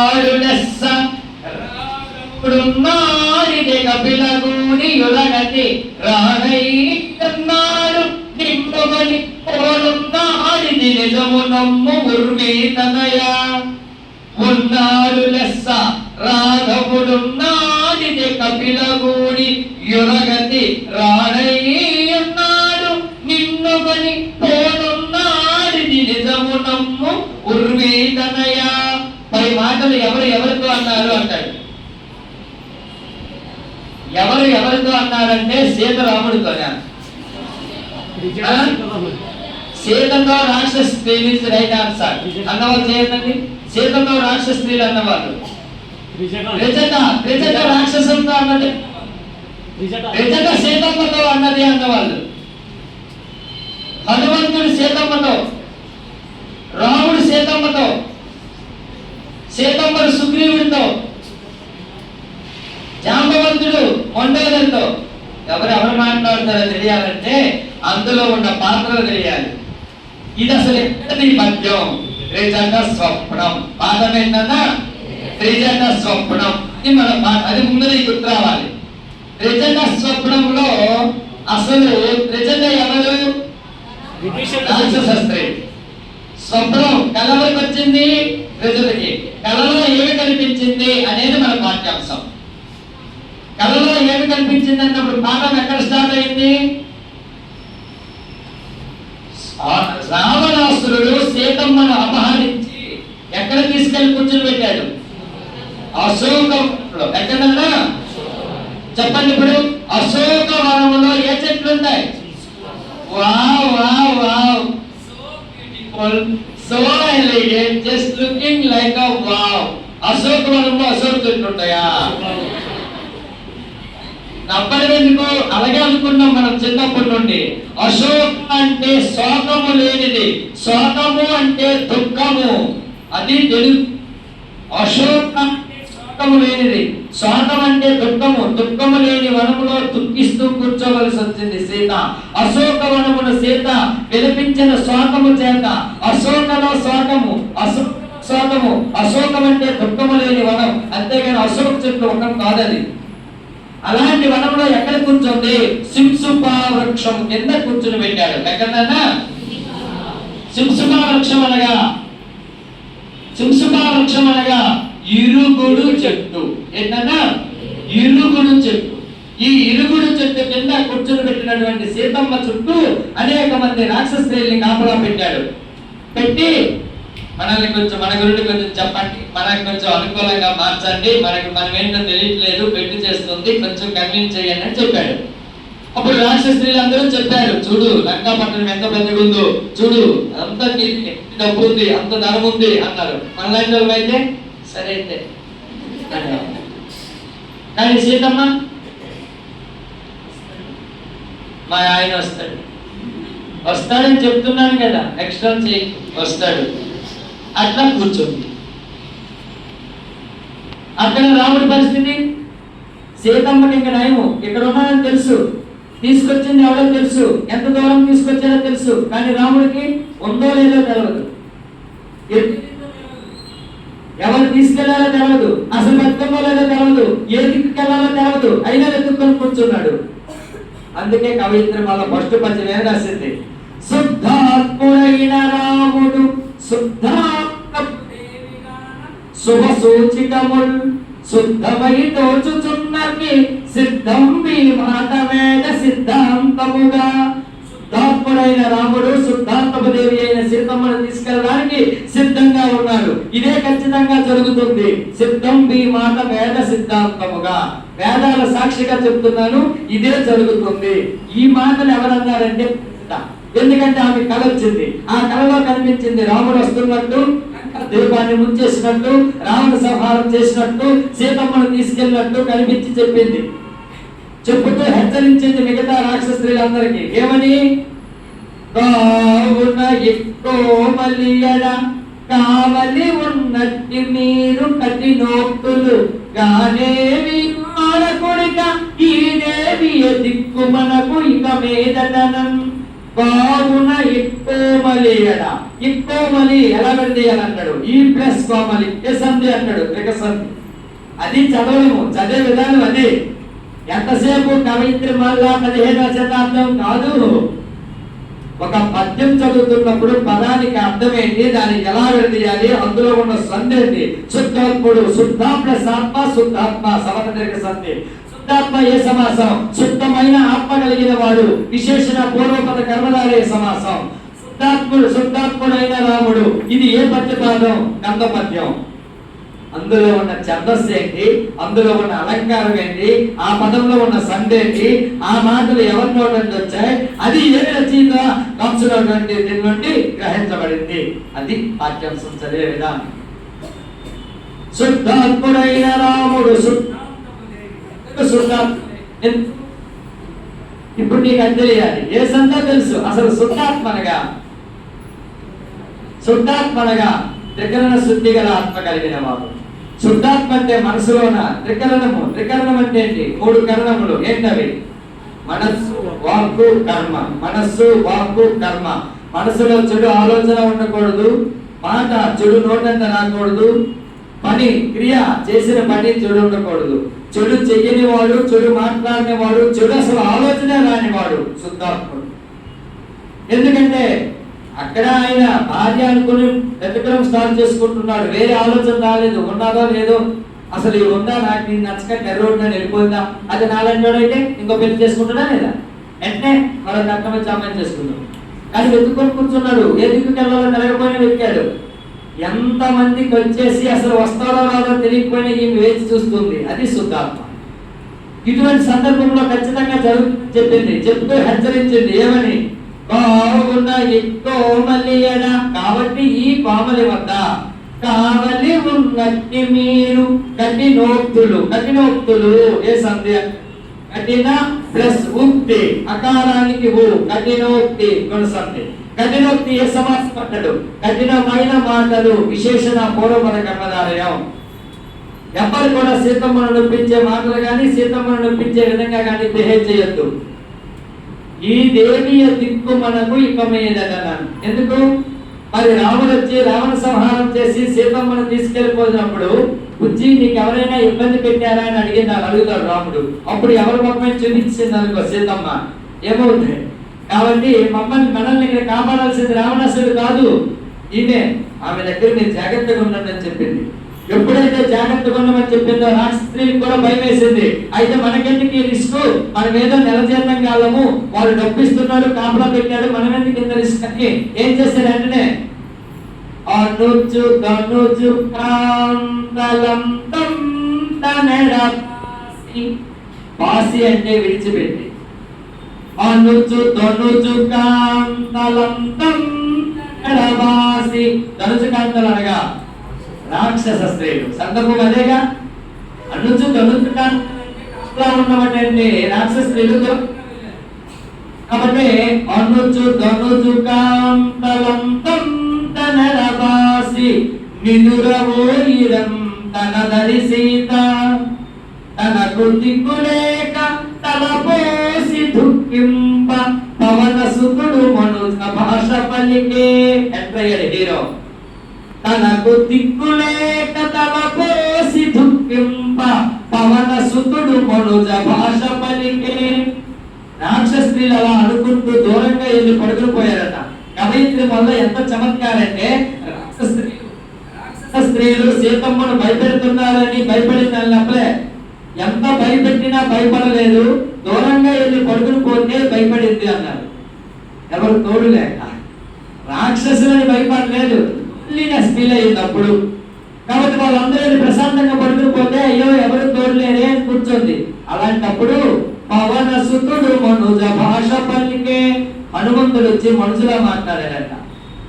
ఉన్నాడు లెస్స రాముడున్నాడిది కపిలగూని యులగతి రానయ్యన్నాడు నిమ్మని పోనున్నాడిది నిజము నమ్ము ఉర్వి తనయ. ఉన్నాడు లెస్స రాఘవుడున్నాడిది కపిలగూని యులగతి రానయ్యన్నాడు నిమ్మని పోనున్నాడిది నిజము నమ్ము ఉర్వి తనయ. పై మాటలు ఎవరితో అన్నారు అంటాడు. ఎవరితో అన్నారంటే సీతారాముడితో. సీతతో రాక్షస స్త్రీలు రైట్ ఆన్సర్ అన్నవాళ్ళు చేయదండి. సీతతో రాక్షస స్త్రీలు అన్నవాళ్ళు రిజట రాక్షసంతో అన్నది, రిజట సీతమ్మతో అన్నది అన్నవాళ్ళు. హనుమంతుడు సీతమ్మతో, రాముడు సీతమ్మతో, సీతమ్మడు సుగ్రీవుడితో, జాంబవంతుడు మొండలతో. ఎవరు మాట్లాడతారో తెలియాలంటే అందులో ఉన్న పాత్రలు తెలియాలి. ఇది అసలు ఎక్కడి పద్యం? త్రిజట స్వప్నం. పాఠం ఏంటన్నా త్రిజట స్వప్నం. ఇది మన పాఠం, అది ముందు గుర్తు రావాలి. త్రిజట స్వప్నంలో అసలు త్రిజట ఎవరు? రాక్షస స్త్రీ. స్వప్నం కలవరికి వచ్చింది త్రిజటకి. కలలో ఏమి కనిపించింది అనేది మన పాఠ్యాంశం. కలలో ఏమి కనిపించింది అన్నప్పుడు పాఠం ఎక్కడ స్టార్ట్ అయింది? రావణాసురుడు సీతమ్మను అపహరించి ఎక్కడ తీసుకెళ్లి కూర్చుని పెట్టాడు? అశోకంలో. ఎక్కడన్నా చెప్పండి ఇప్పుడు. అశోక వనములో ఏ చెట్లు ఉంటాయి? Wow wow wow, so elegant, just looking like a wow. Ashoka వనంలో అశోక చెట్లు ఉంటాయా? నవ్వడం ఎందుకు? అలాగే అనుకున్నాం మనం చిన్నప్పటి నుండి. అశోక అంటే శోకము లేనిది, శోకము అంటే దుఃఖము, అది తెలుగు. అశోక అంటే శోకము లేనిది, శోకం అంటే దుఃఖము. దుఃఖము లేని వనములో దుఃఖిస్తూ కూర్చోవలసి వచ్చింది సీత. అశోక వనమును సీత విలపించిన శోకము చేత. అశోకలో శోకము, శోకము. అశోకం అంటే దుఃఖము లేని వనం, అంతేగాని అశోక చెట్టు వనం కాదది. అలాంటి వనంలో ఎక్కడ కూర్చోండి? సింసుపా వృక్షం కింద కూర్చుని పెట్టాడు. ఎక్కడన్నా సింసుపా వృక్షం అనగా, సింసుపా వృక్షం అనగా ఇరుగుడు చెట్టు. ఏంటన్నా? ఇరుగుడు చెట్టు. ఈ ఇరుగుడు చెట్టు కింద కూర్చుని పెట్టినటువంటి సీతమ్మ చుట్టూ అనేక మంది రాక్షస స్త్రీల్ని కాపలా పెట్టాడు. పెట్టి మనల్ని కొంచెం, మన గురించి కొంచెం చెప్పండి, మనకు కొంచెం అనుకూలంగా మార్చండి, మనం ఏంటో తెలియట్లేదు, పెళ్లి చేస్తుంది, కొంచెం కన్విన్స్ చేయండి అని చెప్పాడు. అప్పుడు రాక్షస స్త్రీలు అందరూ చెప్పారు, చూడు లంకా పట్టణం ఎంత పెద్దగా ఉందో, చూడు అంత డబ్బు ఉంది, అంత ధనం ఉంది అన్నారు. మనలాంటి వాళ్ళు అయితే సరే అయితే. కానీ సీతమ్మ, మా ఆయన వస్తాడని చెప్తున్నాను కదా, ఎక్స్ట్రా చేయి, వస్తాడు. అట్లా కూర్చోండి. అక్కడ రాముడి పరిస్థితి, సీతమ్మకి ఇంకా నయము, ఇక్కడ ఉన్నాడని తెలుసు, తీసుకొచ్చింది ఎవడో తెలుసు, ఎంత దూరం తీసుకొచ్చారో తెలుసు, కానీ రాముడికి ఉందో లేదో తెలియదు, ఎవరు తీసుకెళ్లాలో తెలియదు, అసలు బతుకమ్మో లేదో తెలియదు, ఏ దిక్కుకెళ్లాలో తెలియదు, అయినా వెతుక్కొని కూర్చున్నాడు. అందుకే కవిత్రి మళ్ళీ ఫస్ట్ పద్యం ఏం రాసింది? శుద్ధాత్ముడైన రాముడు శుభ సూచికముల్ శుద్ధమై తోచుచున్నకి సిద్ధం మీ మాట వేద సిద్ధాంతముగా. శుద్ధాత్ముడైన రాముడు శుద్ధాత్మదేవి అయిన సీతమ్మను తీసుకెళ్ళడానికి సిద్ధంగా ఉన్నాడు. ఇదే ఖచ్చితంగా జరుగుతుంది. సిద్ధం మీ మాట వేద సిద్ధాంతముగా, వేదాల సాక్షిగా చెప్తున్నాను, ఇదే జరుగుతుంది. ఈ మాటలు ఎవరన్నారంటే, ఎందుకంటే ఆమె కళ వచ్చింది. ఆ కళలో కనిపించింది రాముడు వస్తున్నట్టు, దీపాన్ని ముంచేసినట్టు, రావణ సంహారం చేసినట్టు, సీతమ్మను తీసుకెళ్ళినట్టు కనిపించి చెప్పింది. చెప్పుతూ హెచ్చరించింది మిగతా రాక్షస స్త్రీలందరికీ. ఏమని? కావున ఎక్కువలియడ కావలి ఉన్నట్టి మీరు కఠినోక్తులు గానేవి మానకుడిక ఈ దేవి దిక్కు మనకు ఇక మీదటనం. కావున ఎక్కువలియడ, ఇంకోమలి ఎలా విడదీయాలంటాడు, ఈ ప్లస్ కోమలి ఏ సంధి అంటాడు, త్రిక సంధి. అది చదవము, చదివే విధానం అది. ఎంతసేపు కవయిత్రి మళ్ళా 15వ శతాబ్దం కాదు. ఒక పద్యం చదువుతున్నప్పుడు పదానికి అర్థం ఏంటి, దానికి ఎలా విడదీయాలి, అందులో ఉన్న సంధి ఏంటి. శుద్ధాత్ముడు, శుద్ధ ప్లస్ ఆత్మ, శుద్ధాత్మ సమత దీర్ఘ సంధి. శుద్ధాత్మ ఏ సమాసం, శుద్ధమైన ఆత్మ కలిగిన వాడు, విశేషణ పూర్వపద కర్మధారే సమాసం. శుద్ధాత్ముడైన రాముడు, ఇది ఏ పద్యపాదం, కంద పద్యం. అందులో ఉన్న ఛందస్సు ఏంటి, అందులో ఉన్న అలంకారం ఏంటి, ఆ పదంలో ఉన్న సంధి ఏంటి, ఆ మాటలు ఎవరి నోటి నుండి వచ్చాయి, అది ఏ రచయిత కంసునటువంటి దీని నుండి గ్రహించబడింది. అది పాఠ్యాంశం చదివే విధానం. శుద్ధాత్ముడైన రాముడు, ఇప్పుడు నీకు అది తెలియాలి. ఏ సంతో తెలుసు, అసలు శుద్ధాత్మనగా త్రికరణ శుద్ధి గల ఆత్మ కలిగిన వాడు. శుద్ధాత్మ అంటే మనసులోన త్రికరణము. త్రికరణం అంటే ఏంటి, 3 కరణములు. ఏంటవి, మనస్సు, వాక్కు, కర్మ. మనస్సు, వాక్కు, కర్మ. మనసులో చెడు ఆలోచన ఉండకూడదు, మాట చెడు నోటంత రాకూడదు, పని క్రియ చేసిన పని చెడు ఉండకూడదు. చెడు చెయ్యని వాడు, చెడు మాట్లాడిన వాడు, చెడు అసలు ఆలోచన రాని వాడు శుద్ధాత్ముడు. ఎందుకంటే అక్కడ ఆయన భార్య అనుకుని వెతకడం స్టార్ట్ చేసుకుంటున్నాడు, వేరే ఆలోచన రాలేదు. ఉన్నదో లేదో, అసలు ఇది ఉందా, నాకు నేను నచ్చక టెర్రోడ్ అని వెళ్ళిపోయిందా, అది నాలంటోడైతే ఇంకో పెళ్లి చేసుకుంటున్నా లేదా, వెంటనే మరొక అర్థం చామని చేసుకున్నాడు. కానీ వెతుక్కొని కూర్చున్నాడు, ఏ దిక్కుకి వెళ్ళాలో తెలియకపోయినా వెతికాడు. ఎంతమందికి వచ్చేసి అసలు వస్తాడో రాదో తెలియకపోయినా ఈమె వేచి చూస్తుంది. అది శుద్ధాత్మ. ఇటువంటి సందర్భంలో ఖచ్చితంగా చెప్పింది, చెప్తూ హెచ్చరించింది. ఏమని, బాగున్న కోమలియడ, కాబట్టి ఈ కోమలి వద్ద కావలి ఉన్నట్టి మీరు కఠినోక్తులు ఏ సంధి, కఠిన ప్లస్ ఉక్తి, అకారానికి ఊ, కఠినోక్తి గుణసంధి. కఠినోక్తి ఏ సమాసం అంటాడు, కఠినమైన మాటలు, విశేషణ పూర్వపద కర్మధారయం. ఎవరు కూడా సీతమ్మను నొప్పించే మాటలు కానీ, సీతమ్మను నొప్పించే విధంగా కానీ బిహేవ్ చేయొద్దు. ఈ దేవీయ దిక్కు మనకు ఇక మీదనన్నాను. ఎందుకు, మరి రాముడు వచ్చి రావణ సంహారం చేసి సీతమ్మను తీసుకెళ్ళిపోయినప్పుడు, బుజ్జి నీకు ఎవరైనా ఇబ్బంది పెట్టారా అని అడుగుతాడు రాముడు. అప్పుడు ఎవరి మొక్కని చూపించింది అనుకో సీతమ్మ, ఏమవుతుంది. కాబట్టి మనల్ని ఇక్కడ కాపాడాల్సింది రావణాసుడు కాదు, ఈమె. ఆమె దగ్గర మీరు జాగ్రత్తగా ఉండండి అని చెప్పింది. ఎప్పుడైతే జాగ్రత్తగా ఉండమని చెప్పిందో రాక్షస స్త్రీకి కూడా భయం వేసింది. అయితే మనకెందుకు ఈ రిస్క్, మనం ఏదో నెలజీతం కాలము, వాళ్ళు డబ్బిస్తున్నాడు, కాపలా పెట్టాడు, మనం ఎందుకు ఇంత రిస్క్ అని ఏం చేశారు, వెంటనే పాసి అంటే విడిచిపెట్టి, ధనుజుకాంతలు అనగా రాక్షస స్త్రీలు. సందర్భం అదేగా, అనుచు ధనుజుకాంతలో ఉన్నటువంటి రాక్షస స్త్రీలు. కాబట్టి అనుచు ధనుజుకాంతలంతం తనరవాసి నిదురవోయిరం తనదరి సీత, తనకు దిక్కులేక తలపోసి దుఃఖింప పవన సుతుడు మనుజ భాష పలికే. ఎంట్రయ్యాడు హీరో. తనకు దిక్కులేక తలపోసి దుఃఖింప పవన సుతుడు మనుజ భాష పలికే. రాక్షస స్త్రీలు అలా అనుకుంటూ దూరంగా వెళ్ళి పడుకుని పోయారట. కవయిత్రి వల్ల ఎంత చమత్కారంటే, రాక్షస స్త్రీలు సీతమ్మను భయపెడుతున్నారని భయపడింది అన్నప్పుడే, ఎంత భయపెట్టినా భయపడలేదు, దూరంగా వెళ్ళి పడుకుని పోతే భయపడింది అన్నారు. ఎవరు తోడు లేక, రాక్షసులని భయపడలేదు, ఫీల్ అయ్యినప్పుడు. కాబట్టి వాళ్ళందరూ ప్రశాంతంగా పడుకుని పోతే అయ్యో ఎవరు తోడు లేరే అని కూర్చోంది. అలాంటప్పుడు పవన సుతుడు మనుజ భాష పలికే. హనుమంతుడు వచ్చి మనుషులా మాట్లాడారట.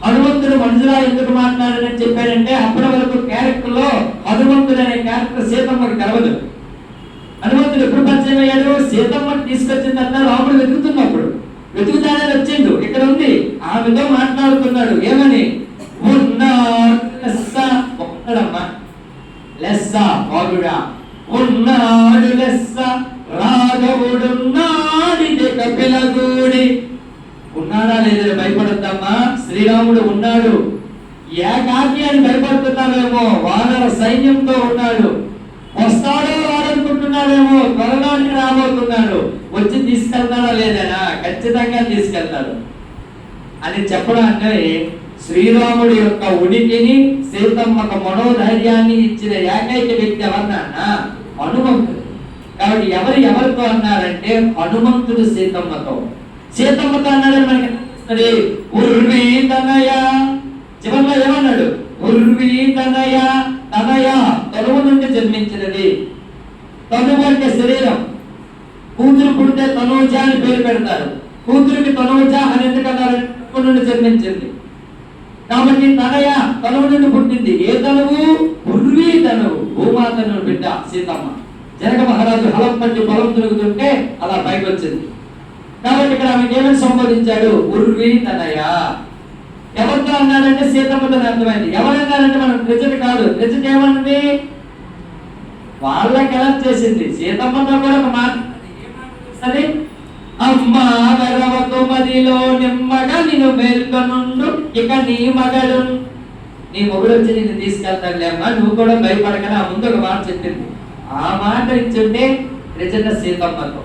హనుమంతుడు మనుషులా ఎందుకు మాట్లాడారని చెప్పారంటే, అప్పటి వరకు క్యారెక్టర్ లో హనుమంతుడు అనే క్యారెక్టర్ సీతమ్మకి తెలవదు. హనుమంతుడు ఎప్పుడు పరిచయం అయ్యాడు, సీతమ్మని తీసుకొచ్చిన తర్వాత రాముడు వెతుకుతున్నప్పుడు. వెతుకుతానని వచ్చిండు, ఇక్కడ ఉంది, ఆమెతో మాట్లాడుతున్నాడు. ఏమని, లెస్స బాగుడా, ఉన్నాడు లెస్స రాఘవుడున్నాడిదే కపిలగూడి. ఉన్నాడా లేదా భయపడద్దమ్మా, శ్రీరాముడు ఉన్నాడు. ఏకాకి అని భయపడుతున్నావేమో, వానర సైన్యంతో ఉన్నాడు. వస్తాడో వాడనుకుంటున్నావేమో, త్వరలోనే రాబోతున్నాడు. వచ్చి తీసుకెళ్తాడా లేదనా? ఖచ్చితంగా తీసుకెళ్తాడు అని చెప్పడానికి శ్రీరాముడి యొక్క ఉనికిని, సీతమ్మకు మనోధైర్యాన్ని ఇచ్చిన ఏకైక వ్యక్తి ఎవరన్నా? హనుమంతుడు. కాబట్టి ఎవరితో అన్నారంటే హనుమంతుడు సీతమ్మతో. సీతమ్మతో అన్నాడని మనకి తెలుస్తుంది. ఉర్వీ తనయ, చివరిలో ఏమన్నాడు? ఉర్వీ తనయ, తనయ తనువు నుండి జన్మించినది. తనువు అంటే శరీరం. కూతురు పుడితే తనూజ అని పేరు పెడతారు. కూతురికి తనూజ అని ఎందుకన్నారు? నుండి జన్మించింది కాబట్టి తనయ, తనువు నుండి పుట్టింది. ఏ తనువు? ఉర్వీ తనువు, భూమాతను బిడ్డ సీతమ్మ. జనక మహారాజు హలం పట్టి పొలం తిరుగుతుంటే అలా పైకి వచ్చింది. కాబట్టి ఇక్కడ ఆమెకి ఏమని సంబోధించాడు? ఉర్వీ తనయ. ఎవరితో అన్నాడంటే సీతమ్మతో అర్థమైంది. ఎవరన్నారంటే మనం త్రిజట కాదు. త్రిజట ఏమన్నది? వాళ్ళకి ఎలా చేసింది. సీతమ్మతో కూడా ఒక మాట అది, అమ్మా వెరవకు మదిలో నిమ్మగా నిన్ను మేల్కొనుండు, ఇక నీ మగడు, నీ మొగుడు వచ్చి నిన్ను తీసుకెళ్తాడులేమ్మా, నువ్వు కూడా భయపడకని ఆ ముందు ఒక మాట చెప్పింది. ఆ మాట ఇచ్చుంటే నిజంగ సీతమ్మతో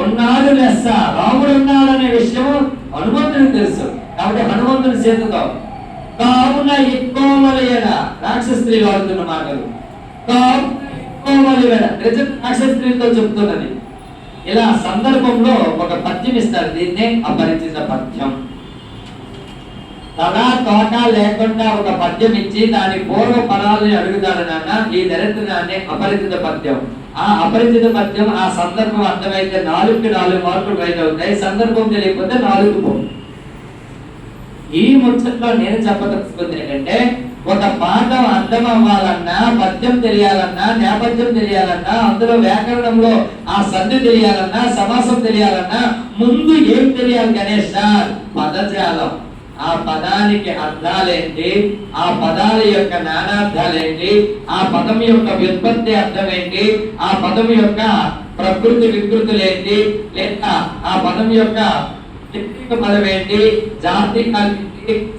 ఉన్నాడు లెస్స, రాముడు ఉన్నాడనే విషయం హనుమంతుడికి తెలుసు. కాబట్టి హనుమంతుడి సీతతో కావున ఎక్కువమలియడ, రాక్షస స్త్రీ వాడుతున్న మాటలు. ఎక్కువమలియడ రాక్షస స్త్రీతో చెప్తున్నది. ఇలా సందర్భంలో ఒక పద్యం ఇస్తారు. దీన్నే అపరిచిత పద్యం. తడా తోట లేకుండా ఒక పద్యం ఇచ్చి దాని పూర్వ పదాలని అడుగుతాడు. నాన్న ఈ దరిద్రాన్ని అపరిచిత పద్యం. ఆ అపరిచిత పద్యం ఆ సందర్భం అర్థమైతే 4కి 4 మార్కులు రైట్ అవుతాయి. సందర్భం తెలియకపోతే 4కు పో. ఈ ముచ్చట్లో నేను చెప్పదలుచుకుంది ఏంటంటే, ఒక పాఠం అర్థం అవ్వాలన్నా, పద్యం తెలియాలన్నా, నేపథ్యం తెలియాలన్నా, అందులో వ్యాకరణంలో ఆ సంధి తెలియాలన్నా, సమాసం తెలియాలన్నా ముందు ఏం తెలియాలి గణేష్ సార్? పదజాలం. ఆ పదానికి అర్థాలేంటి, ఆ పదాల యొక్క నానార్థాలేంటి, ఆ పదం యొక్క వ్యుత్పత్తి అర్థం ఏంటి, ఆ పదం యొక్క ప్రకృతి వికృతులేంటి, లేదా ఆ పదం యొక్క పదం ఏంటి, జాతి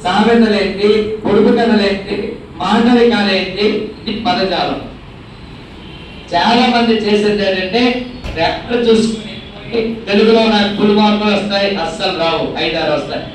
సామెతలేంటి, పొడుపు కథలేంటి, మాండలికాలేంటి, ఇది పదజాలం. చాలా మంది చేసేది ఏంటంటే రెక్కలు చూసుకుని తెలుగులో నాకు ఫుల్ మార్కులు వస్తాయి, అస్సలు రావు, 5, 6 వస్తాయి.